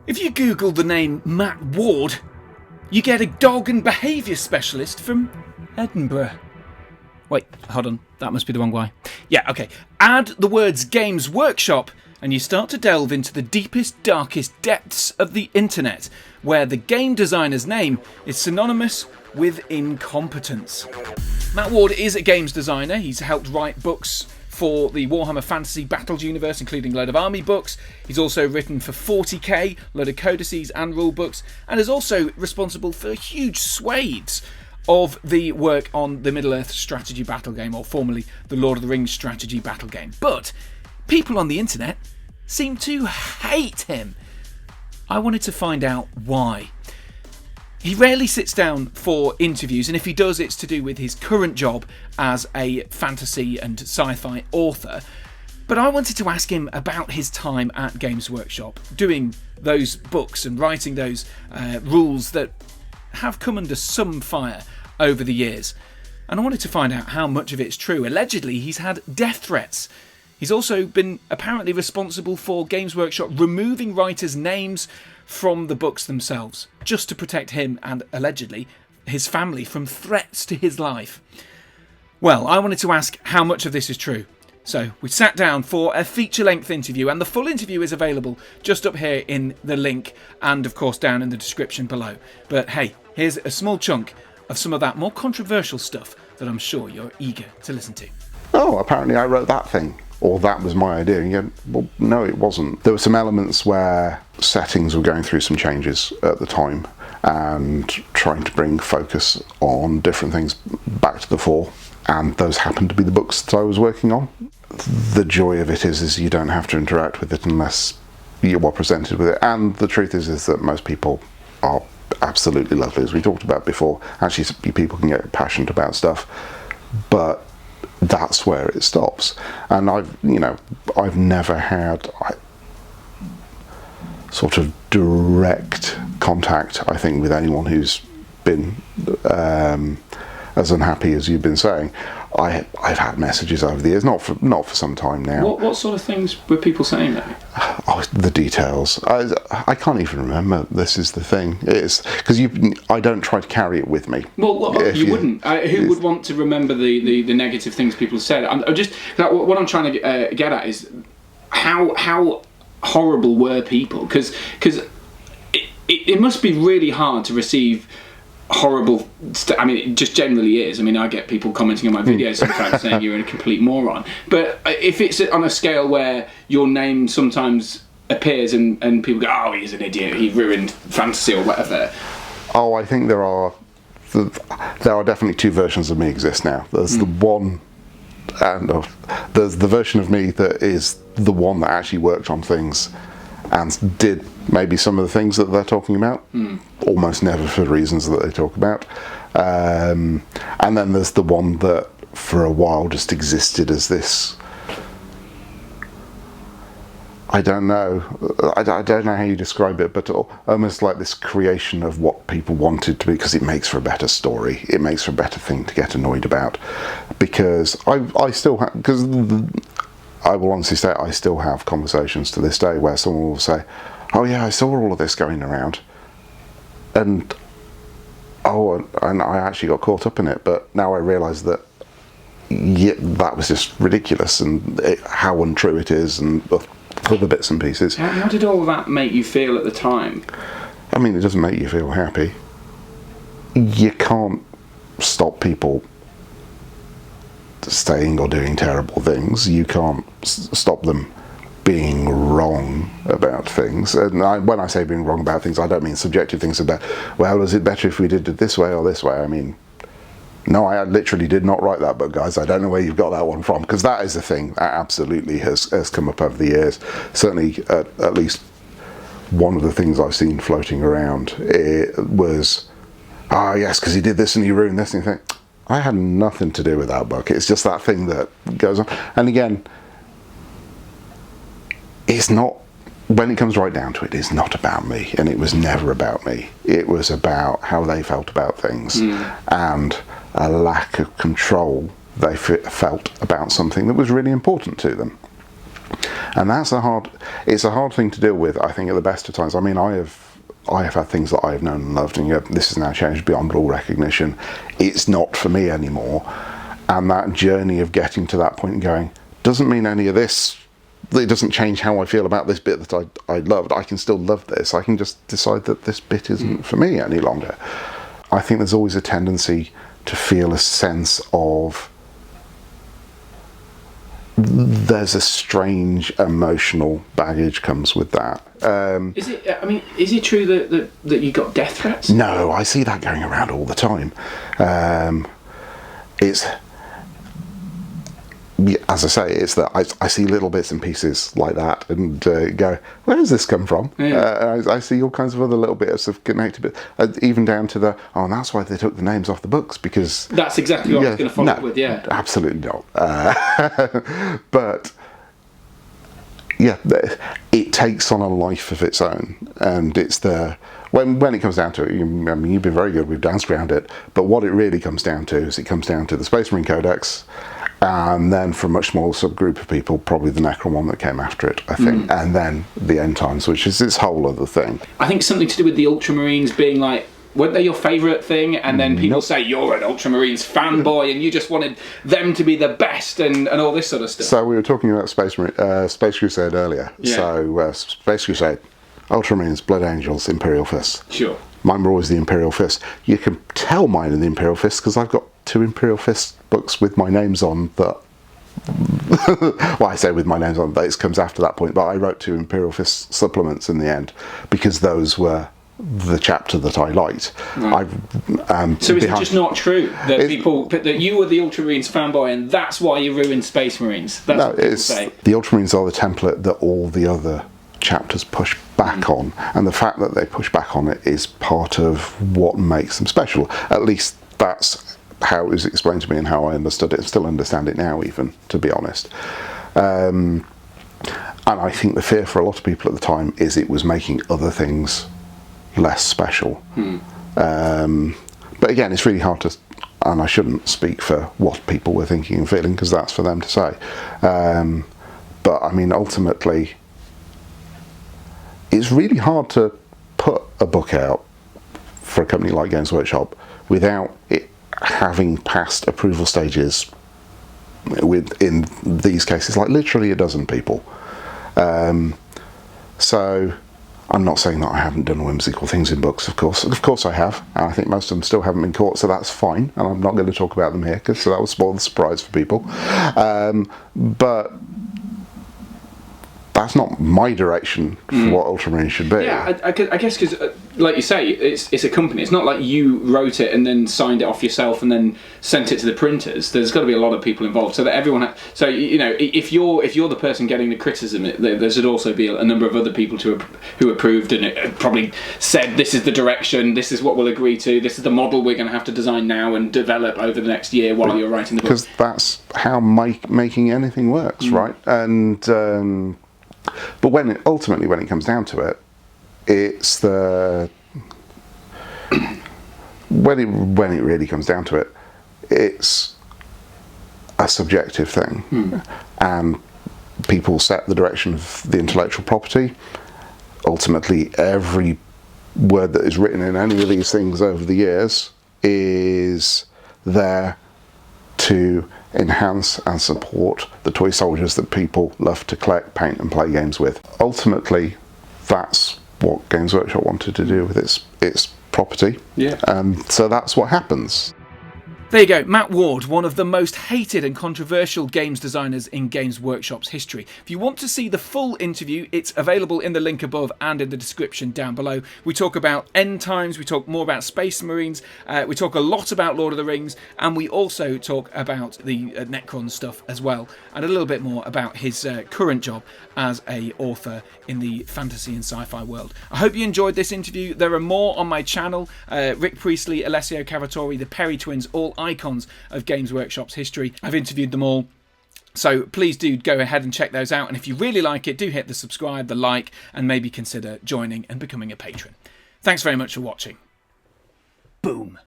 If you Google the name Matt Ward, you get a dog and behaviour specialist from Edinburgh. Wait, hold on, that must be the wrong guy. Yeah, okay. Add the words Games Workshop and you start to delve into the deepest, darkest depths of the internet, where the game designer's name is synonymous with incompetence. Matt Ward is a games designer. He's helped write books for the Warhammer Fantasy Battles universe, including a load of army books. He's also written for 40k, a load of codices and rule books, and is also responsible for huge swathes of the work on the Middle-earth strategy battle game, or formerly the Lord of the Rings strategy battle game. But people on the internet seem to hate him. I wanted to find out why. He rarely sits down for interviews, and if he does, it's to do with his current job as a fantasy and sci-fi author. But I wanted to ask him about his time at Games Workshop, doing those books and writing those rules that have come under some fire over the years. And I wanted to find out how much of it's true. Allegedly, he's had death threats. He's also been apparently responsible for Games Workshop removing writers' names from the books themselves, just to protect him and, allegedly, his family from threats to his life. Well, I wanted to ask how much of this is true. So we sat down for a feature-length interview, and the full interview is available just up here in the link and, of course, down in the description below. But hey, here's a small chunk of some of that more controversial stuff that I'm sure you're eager to listen to. Oh, apparently I wrote that thing. Or that was my idea. And you go, well, no, it wasn't. There were some elements where settings were going through some changes at the time and trying to bring focus on different things back to the fore. And those happened to be the books that I was working on. The joy of it is you don't have to interact with it unless you are presented with it. And the truth is that most people are absolutely lovely, as we talked about before. Actually, people can get passionate about stuff, but that's where it stops. And I've never had sort of direct contact, I think, with anyone who's been as unhappy as you've been saying. I've had messages over the years, not for some time now. What sort of things were people saying then? Oh, the details. I can't even remember. This is the thing. It's because I don't try to carry it with me. Well, you wouldn't. Who would want to remember the negative things people said? I'm just what I'm trying to get at is how horrible were people? Because it must be really hard to receive horrible I mean, it just generally is. I mean, I get people commenting on my videos sometimes saying you're a complete moron. But if it's on a scale where your name sometimes appears and people go, oh, he's an idiot, he ruined fantasy or whatever. Oh, I think there are definitely two versions of me exist now. There's the one, and there's the version of me that is the one that actually worked on things and did maybe some of the things that they're talking about, almost never for reasons that they talk about. And then there's the one that for a while just existed as this, I don't know how you describe it, but almost like this creation of what people wanted to be, because it makes for a better story, it makes for a better thing to get annoyed about. Because I still have, because I will honestly say I still have conversations to this day where someone will say, oh yeah, I saw all of this going around, and I actually got caught up in it, but now I realise that that was just ridiculous, and how untrue it is, and other bits and pieces. How did all of that make you feel at the time? I mean, it doesn't make you feel happy. You can't stop people saying or doing terrible things. You can't stop them being wrong about things. And when I say being wrong about things, I don't mean subjective things about, well, is it better if we did it this way or this way? I mean, no, I literally did not write that book, guys. I don't know where you've got that one from, because that is a thing that absolutely has come up over the years. Certainly, at least one of the things I've seen floating around, it was, yes, because he did this and he ruined this, and you think, I had nothing to do with that book. It's just that thing that goes on. And again, it's not, when it comes right down to it, it's not about me, and it was never about me. It was about how they felt about things, and a lack of control they felt about something that was really important to them. And that's it's a hard thing to deal with, I think, at the best of times. I mean, I have had things that I have known and loved, and this has now changed beyond all recognition. It's not for me anymore. And that journey of getting to that point and going, doesn't mean any of this, it doesn't change how I feel about this bit that I loved. I can still love this. I can just decide that this bit isn't for me any longer. I think there's always a tendency to feel a sense of, there's a strange emotional baggage comes with that. Is it true that you got death threats? No, I see that going around all the time. As I say, it's that I see little bits and pieces like that and go, where does this come from? Yeah. I see all kinds of other little bits of connected, even down to and that's why they took the names off the books, because... That's exactly what I was going to follow up with, yeah. Absolutely not. But, yeah, it takes on a life of its own, and it's when it comes down to it, you've been very good, we've danced around it, but what it really comes down to is it comes down to the Space Marine Codex, and then for a much smaller subgroup of people, probably the Necron one that came after it, I think, and then the End Times, which is this whole other thing. I think something to do with the Ultramarines being like, weren't they your favourite thing? And then people say, you're an Ultramarines fanboy and you just wanted them to be the best and all this sort of stuff. So we were talking about Space Crusade earlier. Yeah. So Space Crusade, Ultramarines, Blood Angels, Imperial Fists. Sure. Mine were always the Imperial Fist. You can tell mine are the Imperial Fists because I've got 2 Imperial Fist books with my names on that. Well, I say with my names on, that it comes after that point, but I wrote 2 Imperial Fist supplements in the end because those were the chapter that I liked. Right. So is it just not true that that you were the Ultramarines fanboy and that's why you ruined Space Marines? That's what people say. The Ultramarines are the template that all the other chapters push back on, and the fact that they push back on it is part of what makes them special. At least that's how it was explained to me and how I understood it, and still understand it now, even, to be honest. And I think the fear for a lot of people at the time is it was making other things less special. But again, it's really hard to, and I shouldn't speak for what people were thinking and feeling, because that's for them to say. But I mean, ultimately, it's really hard to put a book out for a company like Games Workshop without it having passed approval stages in these cases, like literally a dozen people. So I'm not saying that I haven't done whimsical things in books, of course I have, and I think most of them still haven't been caught, so that's fine, and I'm not going to talk about them here because that will spoil the surprise for people. But that's not my direction for what Ultramarine should be. Yeah, I guess because, like you say, it's a company. It's not like you wrote it and then signed it off yourself and then sent it to the printers. There's got to be a lot of people involved, so that everyone. So you know, if you're the person getting the criticism, there should also be a number of other people who approved and probably said, this is the direction, this is what we'll agree to, this is the model we're going to have to design now and develop over the next year while you're writing the book. Because that's how making anything works, right? And. But ultimately, when it comes down to it, it's when it really comes down to it, it's a subjective thing, and people set the direction of the intellectual property. Ultimately, every word that is written in any of these things over the years is there to enhance and support the toy soldiers that people love to collect, paint and play games with. Ultimately, that's what Games Workshop wanted to do with its property. Yeah. So that's what happens. There you go, Matt Ward, one of the most hated and controversial games designers in Games Workshop's history. If you want to see the full interview, it's available in the link above and in the description down below. We talk about End Times, we talk more about Space Marines, we talk a lot about Lord of the Rings, and we also talk about the Necron stuff as well, and a little bit more about his current job as a author in the fantasy and sci-fi world. I hope you enjoyed this interview. There are more on my channel. Rick Priestley, Alessio Cavatori, the Perry twins, all icons of Games Workshop's history. I've interviewed them all, so please do go ahead and check those out, and if you really like it, do hit the subscribe, the like, and maybe consider joining and becoming a patron. Thanks very much for watching. Boom.